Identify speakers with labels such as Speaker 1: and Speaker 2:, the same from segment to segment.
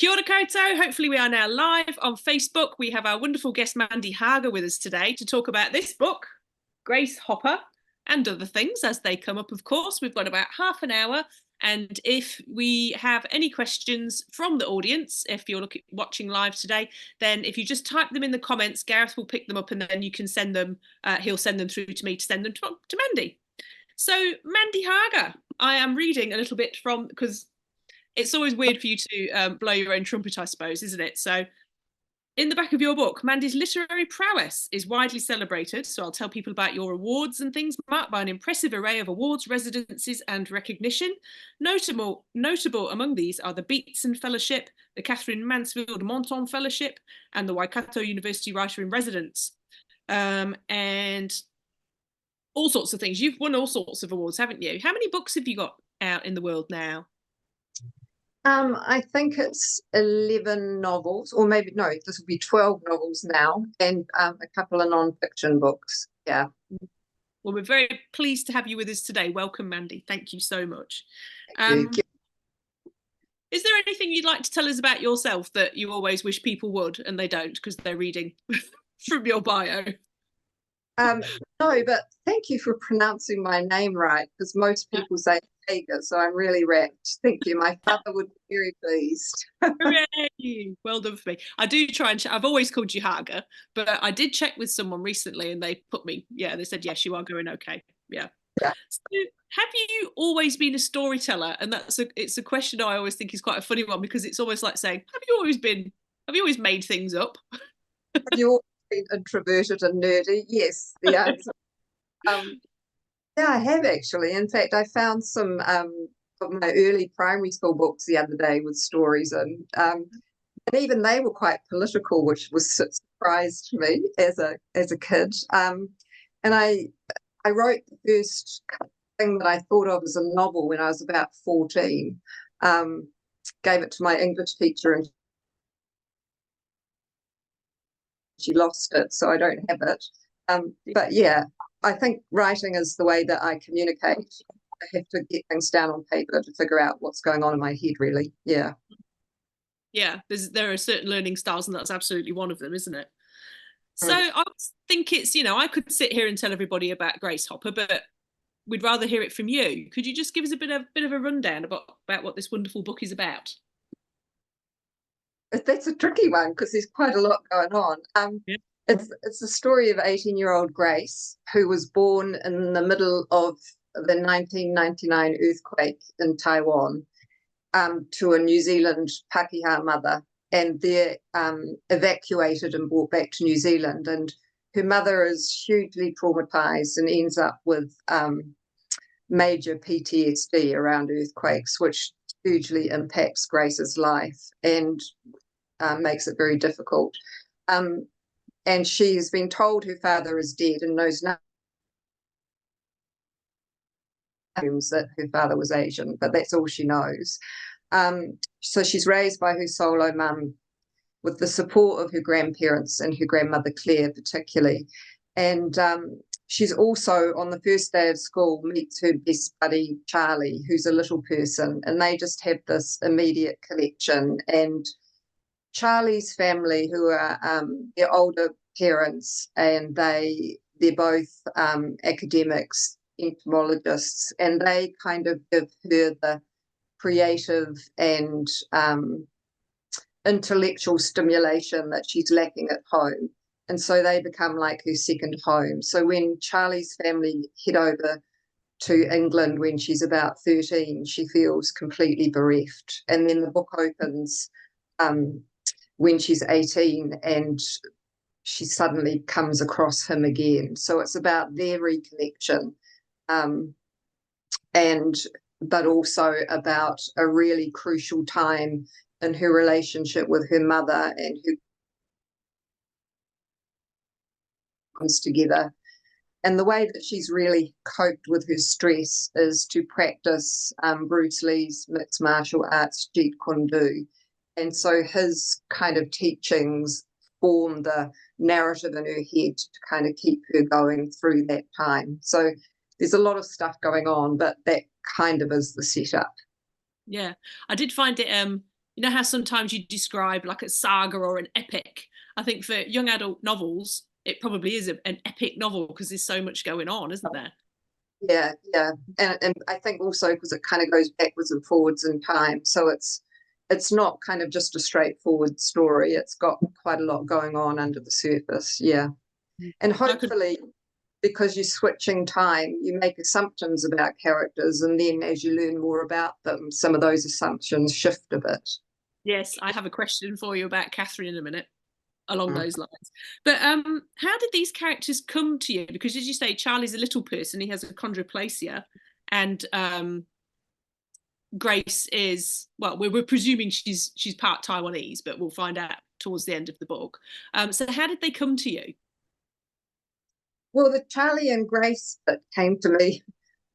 Speaker 1: Kia ora koutou. Hopefully we are now live on Facebook. We have our wonderful guest Mandy Hager with us today to talk about this book, Grace Hopper, and other things as they come up, of course. We've got about half an hour. And if we have any questions from the audience, if you're watching live today, then if you just type them in the comments, Gareth will pick them up and then you can send them, he'll send them through to me to send them to Mandy. So Mandy Hager, I am reading a little bit from, because it's always weird for you to blow your own trumpet, I suppose, isn't it? So in the back of your book, Mandy's literary prowess is widely celebrated. So I'll tell people about your awards and things, marked by an impressive array of awards, residencies and recognition. Notable among these are the Beatson Fellowship, the Catherine Mansfield Monton Fellowship, and the Waikato University Writer in Residence. And all sorts of things. You've won all sorts of awards, haven't you? How many books have you got out in the world now?
Speaker 2: I think it's 11 novels, or maybe, no, this will be 12 novels now, and a couple of non-fiction books. Yeah.
Speaker 1: Well, we're very pleased to have you with us today. Welcome, Mandy. Thank you so much.
Speaker 2: Thank you.
Speaker 1: Is there anything you'd like to tell us about yourself that you always wish people would and they don't because they're reading from your bio?
Speaker 2: No, but thank you for pronouncing my name right, because most people say Hager, so I'm really wrapped. Thank you. My father would be very pleased.
Speaker 1: Hooray! Well done for me. I do try and I've always called you Hager, but I did check with someone recently and they put me, they said, yes, you are going okay. Yeah. So have you always been a storyteller? And it's a question I always think is quite a funny one, because it's almost like saying, have you always made things up?
Speaker 2: Have you always been introverted and nerdy? Yes, the answer. Yeah, I have actually. In fact, I found some of my early primary school books the other day with stories in, and even they were quite political, which was a surprise to me as a kid. And I wrote the first thing that I thought of as a novel when I was about 14. Gave it to my English teacher, and she lost it, so I don't have it. But yeah, I think writing is the way that I communicate. I have to get things down on paper to figure out what's going on in my head, really. Yeah.
Speaker 1: Yeah, there are certain learning styles, and that's absolutely one of them, isn't it? So I think it's, I could sit here and tell everybody about Grace Hopper, but we'd rather hear it from you. Could you just give us a bit of a rundown about what this wonderful book is about?
Speaker 2: That's a tricky one because there's quite a lot going on. It's the story of 18-year-old Grace, who was born in the middle of the 1999 earthquake in Taiwan, to a New Zealand Pakeha mother, and they're evacuated and brought back to New Zealand. And her mother is hugely traumatized and ends up with major PTSD around earthquakes, which hugely impacts Grace's life and makes it very difficult. And she's been told her father is dead and knows nothing that her father was Asian, but that's all she knows. So she's raised by her solo mum with the support of her grandparents and her grandmother Claire particularly. And she's also, on the first day of school, meets her best buddy Charlie, who's a little person, and they just have this immediate connection. And Charlie's family, who are their older parents, and they're both academics, entomologists, and they kind of give her the creative and intellectual stimulation that she's lacking at home. And so they become like her second home. So when Charlie's family head over to England when she's about 13, she feels completely bereft. And then the book opens when she's 18 and she suddenly comes across him again. So it's about their reconnection, but also about a really crucial time in her relationship with her mother, and who comes together. And the way that she's really coped with her stress is to practice Bruce Lee's mixed martial arts, Jeet Kune Do. And so his kind of teachings form the narrative in her head to kind of keep her going through that time. So there's a lot of stuff going on, but that kind of is the setup.
Speaker 1: Yeah, I did find it you know how sometimes you describe like a saga or an epic. I think for young adult novels, it probably is an epic novel because there's so much going on, isn't there?
Speaker 2: Yeah, yeah, and I think also because it kind of goes backwards and forwards in time, so it's not kind of just a straightforward story. It's got quite a lot going on under the surface. Yeah, and
Speaker 1: I could,
Speaker 2: hopefully, because you're switching time, you make assumptions about characters, and then as you learn more about them, some of those assumptions shift a bit.
Speaker 1: yes, I have a question for you about Catherine in a minute along
Speaker 2: Mm.
Speaker 1: those lines. But how did these characters come to you? Because as you say, Charlie's a little person, he has a chondroplasia, and Grace is, well, we're presuming she's part Taiwanese, but we'll find out towards the end of the book. So how did they come to you?
Speaker 2: Well, the Charlie and Grace that came to me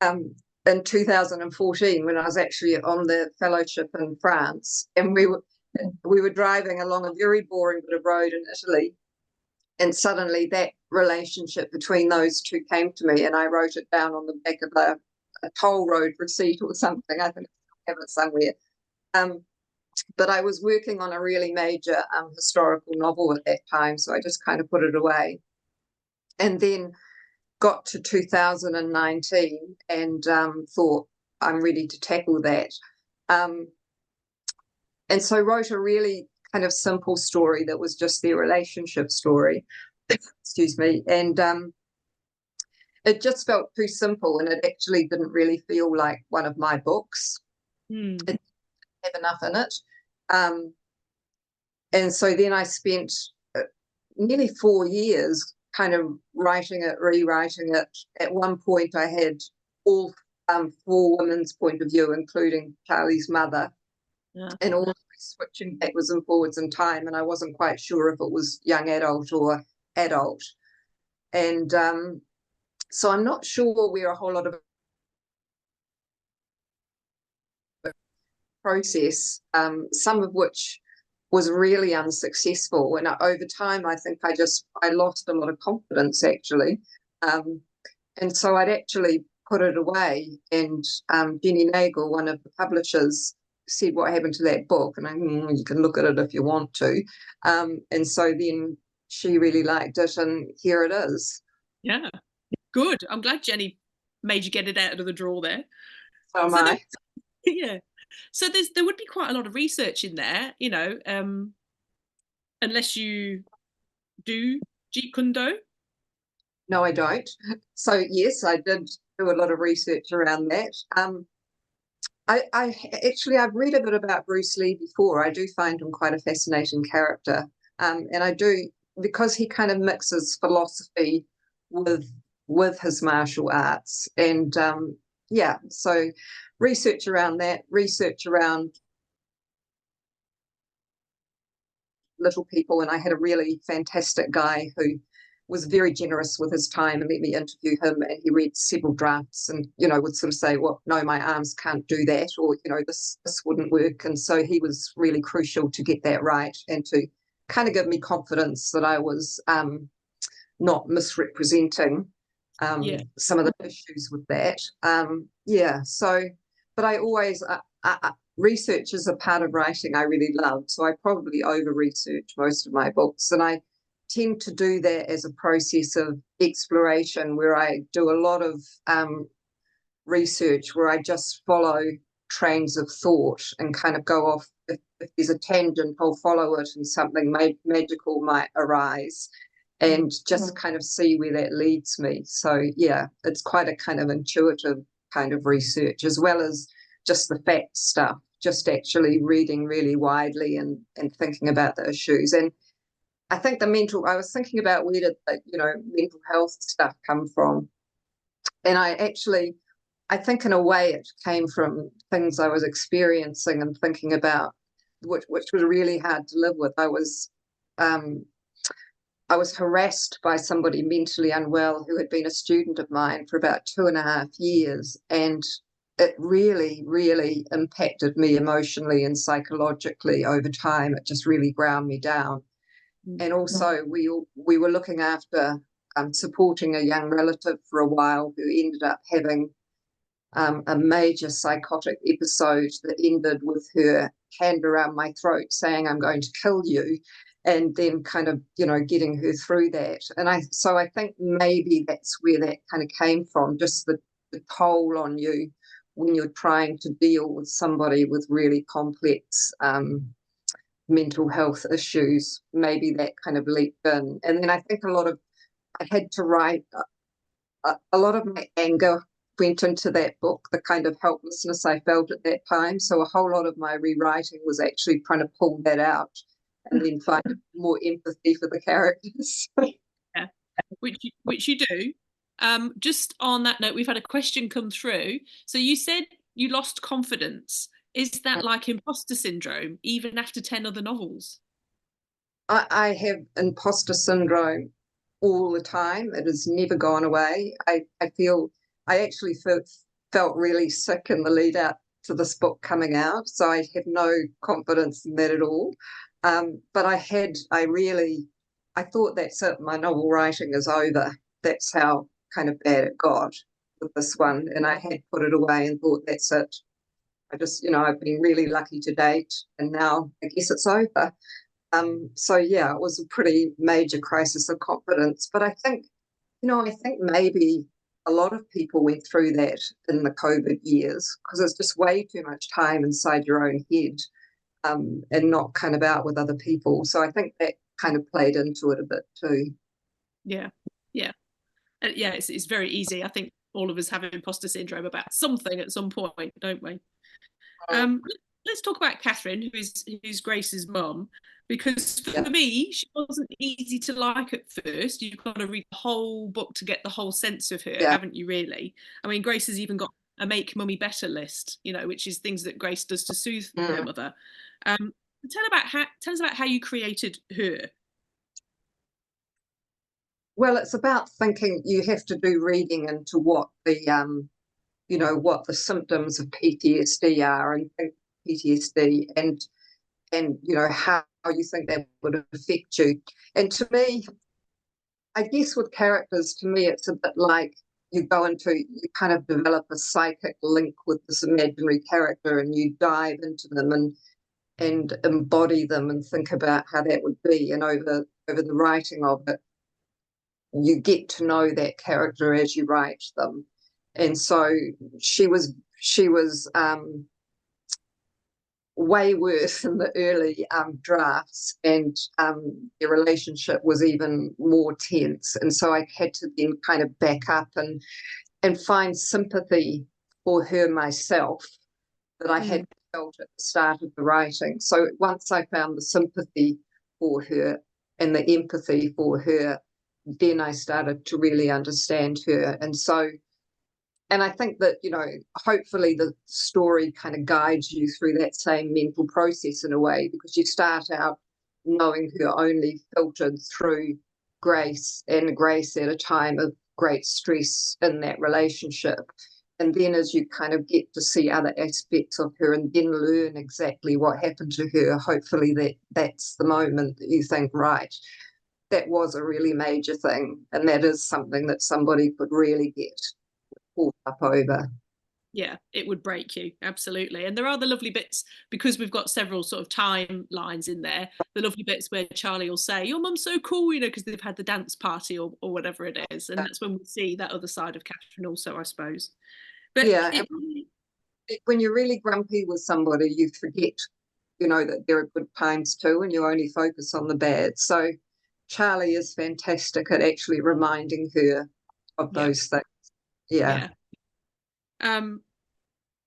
Speaker 2: um, in 2014 when I was actually on the fellowship in France, and we were driving along a very boring bit of road in Italy, and suddenly that relationship between those two came to me, and I wrote it down on the back of a toll road receipt or something. I think I have it somewhere. Um, but I was working on a really major historical novel at that time, so I just kind of put it away. And then got to 2019 and thought, I'm ready to tackle that. Um, and so wrote a really kind of simple story that was just their relationship story. Excuse me. And it just felt too simple, and it actually didn't really feel like one of my books.
Speaker 1: Hmm.
Speaker 2: It didn't have enough in it. Um, and so then I spent nearly 4 years kind of writing it, rewriting it. At one point, I had all four women's point of view, including Charlie's mother,
Speaker 1: Yeah.
Speaker 2: and all switching backwards and forwards in time. And I wasn't quite sure if it was young adult or adult. And so I'm not sure where a whole lot of process, some of which was really unsuccessful. And over time, I think I lost a lot of confidence actually. And so I'd actually put it away. And Jenny Nagel, one of the publishers, said, what happened to that book? And you can look at it if you want to. And so then she really liked it, and here it is.
Speaker 1: Yeah, good. I'm glad Jenny made you get it out of the drawer there.
Speaker 2: So am
Speaker 1: So
Speaker 2: I.
Speaker 1: yeah. So there would be quite a lot of research in there, unless you do Jeet Kune Do.
Speaker 2: No, I don't. So yes, I did do a lot of research around that. I actually I've read a bit about Bruce Lee before. I do find him quite a fascinating character, and I do, because he kind of mixes philosophy with with his martial arts, and yeah. So research around that, research around little people, and I had a really fantastic guy who was very generous with his time and let me interview him, and he read several drafts and would sort of say, well, no, my arms can't do that, or this wouldn't work. And so he was really crucial to get that right and to kind of give me confidence that I was not misrepresenting
Speaker 1: Yeah.
Speaker 2: some of the issues with that. Yeah, so but I always research is a part of writing I really love, so I probably over research most of my books, and I tend to do that as a process of exploration where I do a lot of research where I just follow trains of thought and kind of go off. If there's a tangent, I'll follow it, and something magical might arise, and just kind of see where that leads me. So yeah, it's quite a kind of intuitive kind of research, as well as just the fact stuff, just actually reading really widely and thinking about the issues. And I think I was thinking about where did the, mental health stuff come from. And I think in a way it came from things I was experiencing and thinking about, which was really hard to live with. I was harassed by somebody mentally unwell who had been a student of mine for about 2.5 years. And it really, really impacted me emotionally and psychologically over time. It just really ground me down. And also we were looking after supporting a young relative for a while who ended up having a major psychotic episode that ended with her hand around my throat saying, "I'm going to kill you," and then kind of, getting her through that. And I think maybe that's where that kind of came from, just the toll on you when you're trying to deal with somebody with really complex mental health issues. Maybe that kind of leaked in. And then I think I had to write a lot of my anger went into that book, the kind of helplessness I felt at that time. So a whole lot of my rewriting was actually trying to pull that out and then find more empathy for the characters.
Speaker 1: Yeah, which you do. Just on that note, we've had a question come through. So you said you lost confidence. Is that like imposter syndrome, even after 10 other novels?
Speaker 2: I have imposter syndrome all the time. It has never gone away. I actually felt really sick in the lead up to this book coming out, so I have no confidence in that at all. But I thought that's it. My novel writing is over. That's how kind of bad it got with this one, and I had put it away and thought that's it. I just, I've been really lucky to date, and now I guess it's over. So yeah, it was a pretty major crisis of confidence. But I think maybe a lot of people went through that in the COVID years, because it's just way too much time inside your own head, and not kind of out with other people. So I think that kind of played into it a bit too.
Speaker 1: Yeah, yeah, yeah. It's very easy. I think all of us have imposter syndrome about something at some point, don't we? Um, let's talk about Catherine, who's Grace's mum, because for
Speaker 2: Yeah.
Speaker 1: me, she wasn't easy to like at first. You've got to read the whole book to get the whole sense of her,
Speaker 2: Yeah.
Speaker 1: haven't you, really? I mean, Grace has even got a Make Mummy Better list, which is things that Grace does to soothe her mother. Um, tell us about how you created her.
Speaker 2: Well, it's about thinking. You have to do reading into what the symptoms of PTSD are, and think PTSD, and how you think that would affect you. And to me, I guess with characters, to me, it's a bit like you kind of develop a psychic link with this imaginary character, and you dive into them and embody them and think about how that would be. And over the writing of it, you get to know that character as you write them. And so she was way worse in the early drafts, and the relationship was even more tense. And so I had to then kind of back up and find sympathy for her myself that I had felt at the start of the writing. So once I found the sympathy for her and the empathy for her, then I started to really understand her. And I think that, hopefully the story kind of guides you through that same mental process in a way, because you start out knowing her only filtered through Grace, and Grace at a time of great stress in that relationship. And then as you kind of get to see other aspects of her and then learn exactly what happened to her, hopefully that's the moment that you think, right, that was a really major thing. And that is something that somebody could really get caught up over.
Speaker 1: Yeah, it would break you, absolutely. And there are the lovely bits, because we've got several sort of timelines in there, the lovely bits where Charlie will say, "Your mum's so cool," because they've had the dance party or whatever it is. And that's when we see that other side of Catherine also, I suppose. But
Speaker 2: Yeah, when you're really grumpy with somebody, you forget, that there are good times too, and you only focus on the bad. So Charlie is fantastic at actually reminding her of those things. Yeah.
Speaker 1: Um,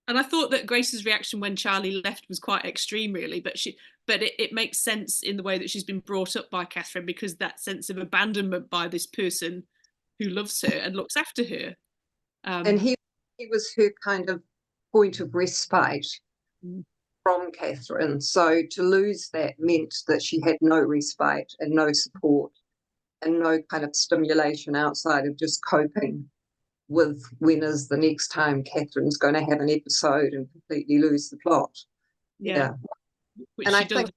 Speaker 1: and I thought that Grace's reaction when Charlie left was quite extreme, really. But it makes sense in the way that she's been brought up by Catherine, because that sense of abandonment by this person who loves her and looks after her.
Speaker 2: And he was her kind of point of respite from Catherine. So to lose that meant that she had no respite and no support and no kind of stimulation outside of just coping with when is the next time Catherine's going to have an episode and completely lose the plot. Yeah.
Speaker 1: Which
Speaker 2: and
Speaker 1: she
Speaker 2: I
Speaker 1: does.
Speaker 2: think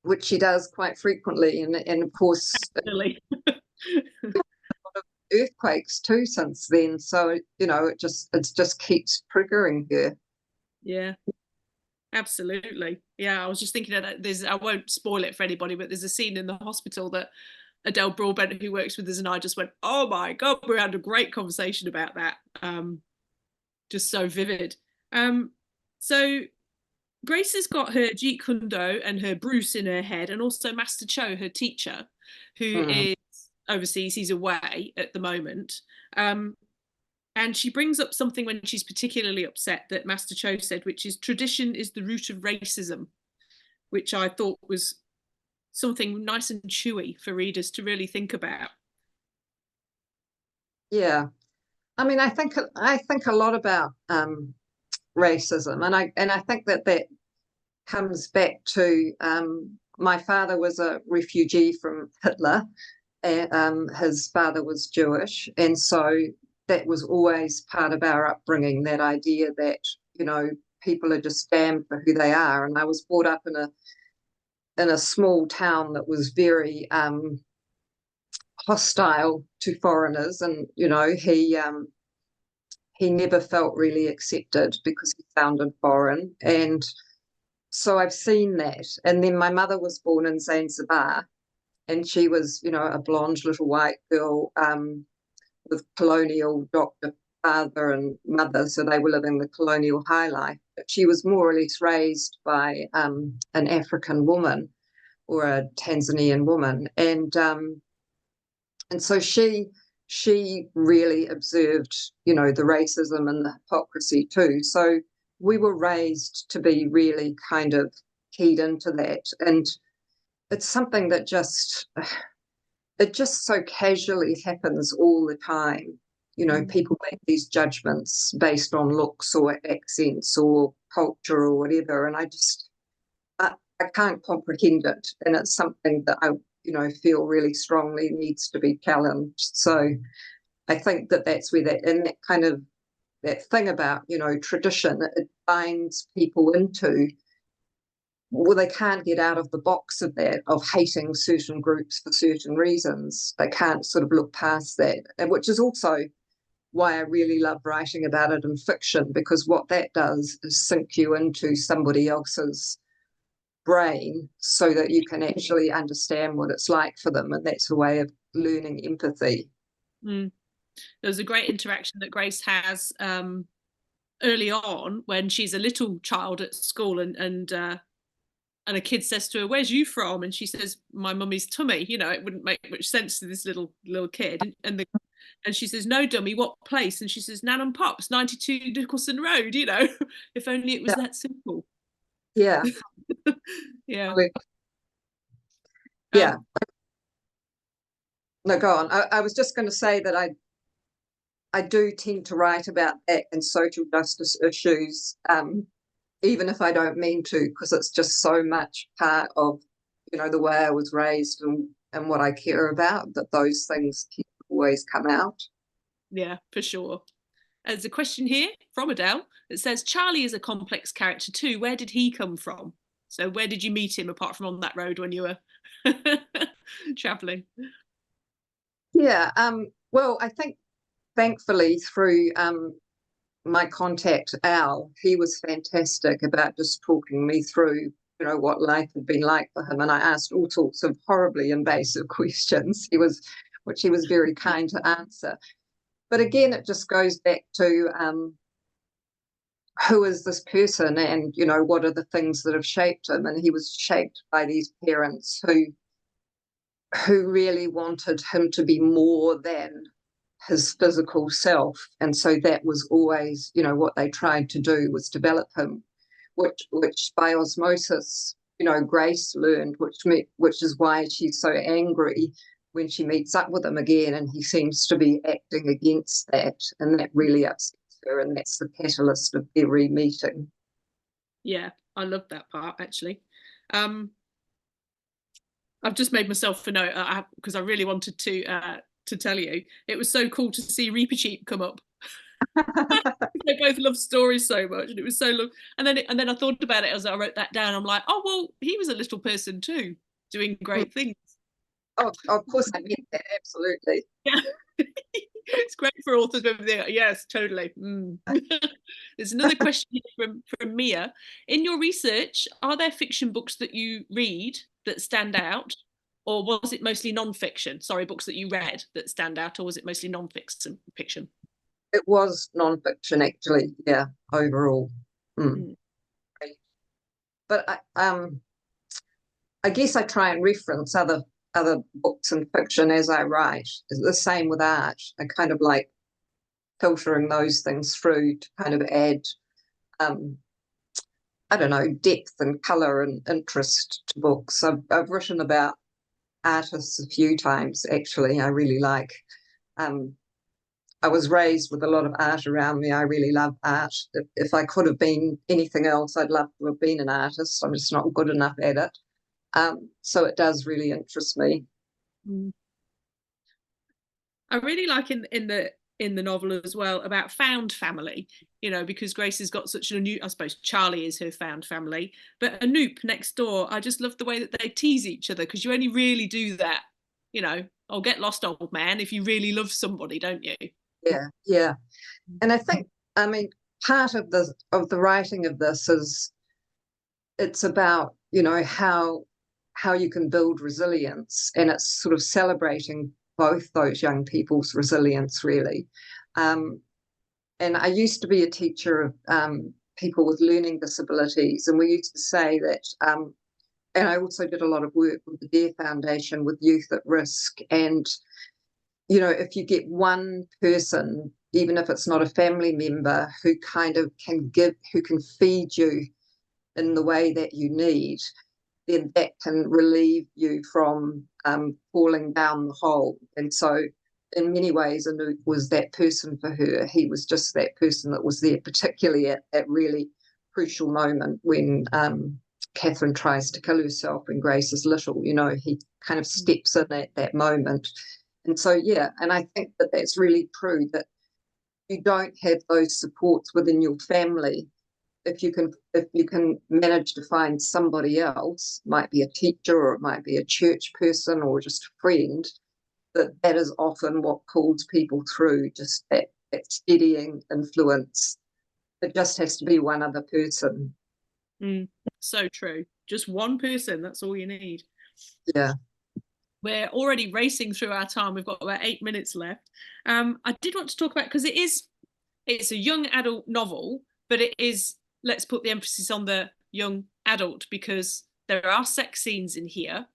Speaker 2: which she does quite frequently, and of course
Speaker 1: Really.
Speaker 2: earthquakes too since then. So, it just keeps triggering her.
Speaker 1: Yeah, absolutely. Yeah, I was just thinking of that. I won't spoil it for anybody, but there's a scene in the hospital that Adele Broadbent, who works with us, and I just went, oh my God, we had a great conversation about that. Just so vivid. So Grace has got her Jeet Kune Do and her Bruce in her head, and also Master Cho, her teacher, who is overseas. He's away at the moment. And she brings up something when she's particularly upset that Master Cho said, which is tradition is the root of racism, which I thought was something nice and chewy for readers to really think about.
Speaker 2: Yeah. I mean, I think a lot about racism, and I think that comes back to my father was a refugee from Hitler, and his father was Jewish, and so that was always part of our upbringing, that idea that, people are just damned for who they are. And I was brought up in a small town that was very hostile to foreigners, and he never felt really accepted because he sounded foreign. And so I've seen that. And then my mother was born in Zanzibar, and she was, a blonde little white girl with colonial doctor father and mother, so they were living the colonial high life. But she was more or less raised by an African woman or a Tanzanian woman, and so she really observed, the racism and the hypocrisy too. So we were raised to be really kind of keyed into that, and it's something that it just so casually happens all the time. People make these judgments based on looks or accents or culture or whatever, and I can't comprehend it, and it's something that I feel really strongly needs to be challenged. So I think that that's where that kind of that thing about tradition, it binds people into, well, they can't get out of the box of that, of hating certain groups for certain reasons. They can't sort of look past that, which is also why I really love writing about it in fiction, because what that does is sink you into somebody else's brain so that you can actually understand what it's like for them. And that's a way of learning empathy.
Speaker 1: There's a great interaction that Grace has early on when she's a little child at school, and a kid says to her, "Where's you from?" And she says, "My mummy's tummy." It wouldn't make much sense to this little kid. And she says, "No, dummy, what place?" And she says, "Nan and Pop's, 92 Nicholson Road." If only it was that simple.
Speaker 2: Yeah.
Speaker 1: Yeah.
Speaker 2: Yeah. No, go on. I was just going to say that I do tend to write about that and social justice issues, even if I don't mean to, because it's just so much part of, the way I was raised and what I care about, that those things always come out.
Speaker 1: Yeah, for sure. There's a question here from Adele that says, Charlie is a complex character too. Where did he come from? So where did you meet him apart from on that road when you were traveling?
Speaker 2: Yeah, well, I think thankfully through my contact Al, he was fantastic about just talking me through, what life had been like for him. And I asked all sorts of horribly invasive questions. Which he was very kind to answer. But again, it just goes back to who is this person, and what are the things that have shaped him. And he was shaped by these parents who really wanted him to be more than his physical self. And so that was always, what they tried to do was develop him, which by osmosis, Grace learned, which is why she's so angry when she meets up with him again, and he seems to be acting against that, and that really upsets her, and that's the catalyst of every meeting.
Speaker 1: Yeah, I love that part actually. I've just made myself a note because I really wanted to tell you. It was so cool to see Reapercheap come up. They both love stories so much, and it was so long. And then I thought about it as I wrote that down. I'm like, oh well, he was a little person too, doing great things.
Speaker 2: Oh, of course, I meant that, absolutely.
Speaker 1: Yeah. It's great for authors over there. Yes, totally. There's another question here from Mia. In your research, are there fiction books that you read that stand out, or was it mostly non-fiction? Sorry, books that you read that stand out, or was it mostly non-fiction? Fiction.
Speaker 2: It was non-fiction, actually. Yeah, overall.
Speaker 1: Mm.
Speaker 2: But I guess I try and reference other books and fiction as I write. It's the same with art. I kind of like filtering those things through to kind of add, I don't know, depth and colour and interest to books. I've written about artists a few times, actually. I really like. I was raised with a lot of art around me. I really love art. If I could have been anything else, I'd love to have been an artist. I'm just not good enough at it. So it does really interest me.
Speaker 1: I really like in the novel as well about found family, you know, because Grace has got such a new, I suppose Charlie is her found family, but Anoop next door, I just love the way that they tease each other, because you only really do that, you know, oh, get lost, old man, if you really love somebody, don't you?
Speaker 2: Yeah. And I think, I mean, part of the writing of this is it's about, you know, how you can build resilience, and it's sort of celebrating both those young people's resilience, really. And I used to be a teacher of people with learning disabilities, and we used to say that, and I also did a lot of work with the Dare Foundation with youth at risk. And, you know, if you get one person, even if it's not a family member, who kind of can give, who can feed you in the way that you need, then that can relieve you from falling down the hole. And so in many ways, Anoop was that person for her. He was just that person that was there, particularly at that really crucial moment when Catherine tries to kill herself and Grace is little. You know, he kind of steps in at that moment. And so, yeah, and I think that that's really true, that you don't have those supports within your family. If you can manage to find somebody else, might be a teacher or it might be a church person or just a friend, that is often what pulls people through, just that steadying influence. It just has to be one other person.
Speaker 1: So true. Just one person, that's all you need.
Speaker 2: Yeah.
Speaker 1: We're already racing through our time. We've got about 8 minutes left. I did want to talk about, because it's a young adult novel, but it is, let's put the emphasis on the young adult, because there are sex scenes in here,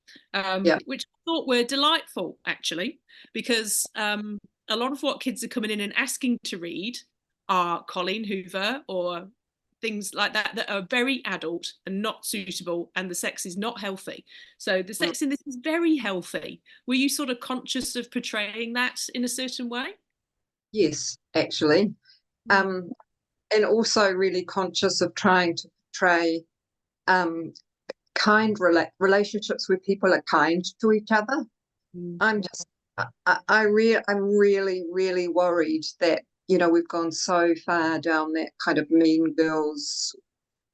Speaker 1: which I thought were delightful, actually, because a lot of what kids are coming in and asking to read are Colleen Hoover or things like that are very adult and not suitable, and the sex is not healthy. So the sex in this is very healthy. Were you sort of conscious of portraying that in a certain way?
Speaker 2: Yes, actually. And also really conscious of trying to portray kind relationships where people are kind to each other. I'm really, really worried that, you know, we've gone so far down that kind of mean girls,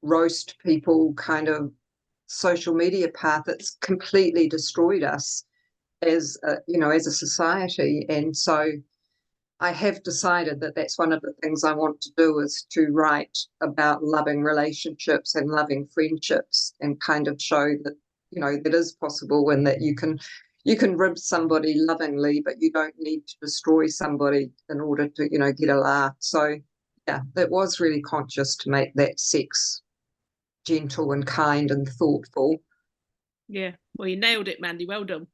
Speaker 2: roast people kind of social media path that's completely destroyed us as as a society. And so I have decided that that's one of the things I want to do, is to write about loving relationships and loving friendships, and kind of show that, you know, that is possible, and that you can rib somebody lovingly, but you don't need to destroy somebody in order to, you know, get a laugh. So yeah, that was really conscious to make that sex gentle and kind and thoughtful.
Speaker 1: Yeah, well, you nailed it, Mandy. Well done.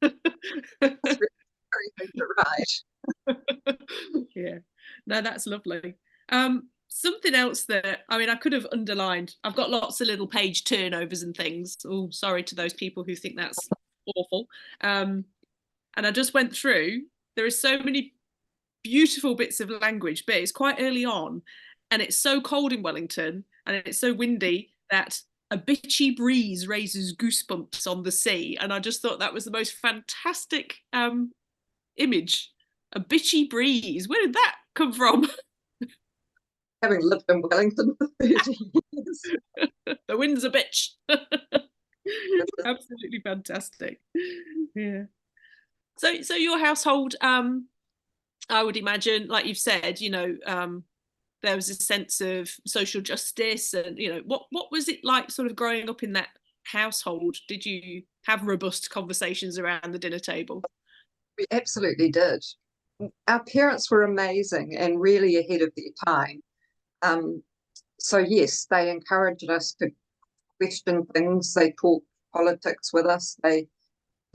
Speaker 2: That's very good to write.
Speaker 1: Yeah, no, that's lovely. Something else that, I mean, I could have underlined. I've got lots of little page turnovers and things. Oh, sorry to those people who think that's awful. And I just went through. There are so many beautiful bits of language, but it's quite early on, and it's so cold in Wellington, and it's so windy that a bitchy breeze raises goosebumps on the sea. And I just thought that was the most fantastic image. A bitchy breeze. Where did that come from?
Speaker 2: Having lived in Wellington for 30 years.
Speaker 1: The wind's a bitch. Absolutely fantastic. Yeah. So your household, I would imagine, like you've said, there was a sense of social justice, and what was it like sort of growing up in that household? Did you have robust conversations around the dinner table?
Speaker 2: We absolutely did. Our parents were amazing and really ahead of their time. Um, so yes, they encouraged us to question things. They talked politics with us. They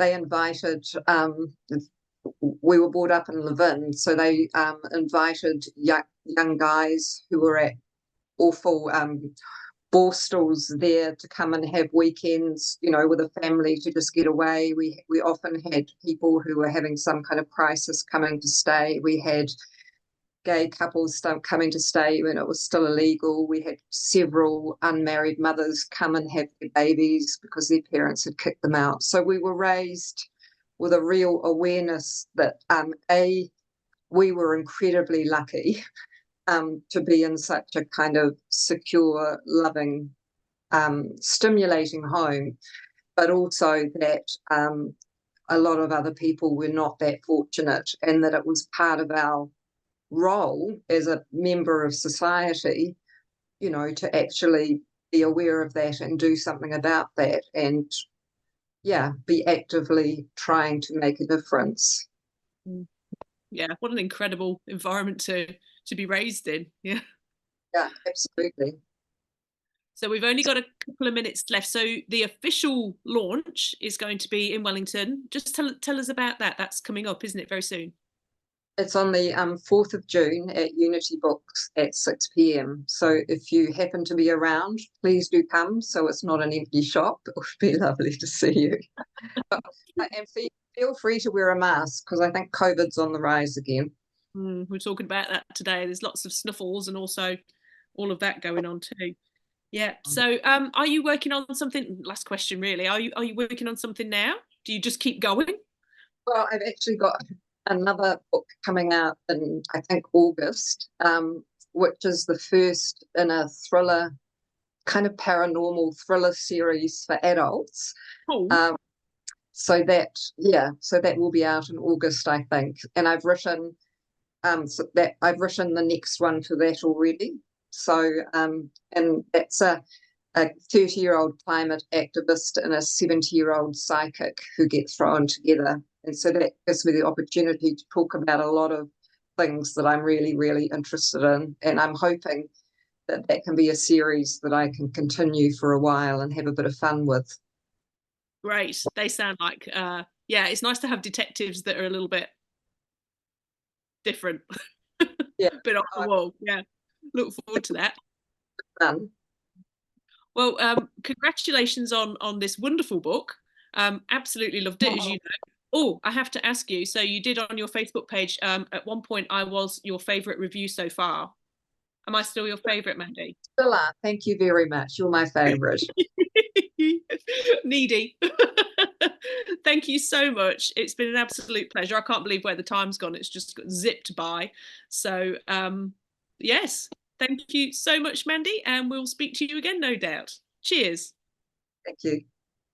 Speaker 2: invited. We were brought up in Levin, so they invited young guys who were at awful Borstalls there to come and have weekends, with a family to just get away. We often had people who were having some kind of crisis coming to stay. We had gay couples coming to stay when it was still illegal. We had several unmarried mothers come and have their babies because their parents had kicked them out. So we were raised with a real awareness that we were incredibly lucky to be in such a kind of secure, loving, stimulating home, but also that a lot of other people were not that fortunate, and that it was part of our role as a member of society, to actually be aware of that and do something about that, and be actively trying to make a difference.
Speaker 1: Yeah, what an incredible environment to be raised in. Yeah.
Speaker 2: Yeah, absolutely.
Speaker 1: So we've only got a couple of minutes left. So the official launch is going to be in Wellington. Just tell us about that. That's coming up, isn't it, very soon?
Speaker 2: It's on the 4th of June at Unity Books at 6 p.m. So if you happen to be around, please do come so it's not an empty shop. It would be lovely to see you. And feel free to wear a mask because I think COVID's on the rise again.
Speaker 1: We're talking about that today. There's lots of snuffles and also all of that going on too. Yeah. So are you working on something? Last question, really. Are you working on something now? Do you just keep going?
Speaker 2: Well, I've actually got another book coming out in, I think, August, which is the first in a thriller, kind of paranormal thriller series for adults.
Speaker 1: Oh.
Speaker 2: So that will be out in August, I think. And I've written the next one for that already. So and that's a 30-year-old climate activist and a 70-year-old psychic who get thrown together. And so that gives me the opportunity to talk about a lot of things that I'm really, really interested in. And I'm hoping that that can be a series that I can continue for a while and have a bit of fun with.
Speaker 1: Great. They sound like, it's nice to have detectives that are a little bit different,
Speaker 2: Yeah.
Speaker 1: bit off the wall. Yeah. Look forward to that.
Speaker 2: Fun.
Speaker 1: Well, congratulations on this wonderful book. Absolutely loved it, as you know. Oh, I have to ask you. So you did on your Facebook page. At one point, I was your favourite review so far. Am I still your favourite, Mandy?
Speaker 2: Still are. Thank you very much. You're my favourite.
Speaker 1: Needy. Thank you so much. It's been an absolute pleasure. I can't believe where the time's gone. It's just zipped by. So, yes, thank you so much, Mandy, and we'll speak to you again, no doubt. Cheers.
Speaker 2: Thank you.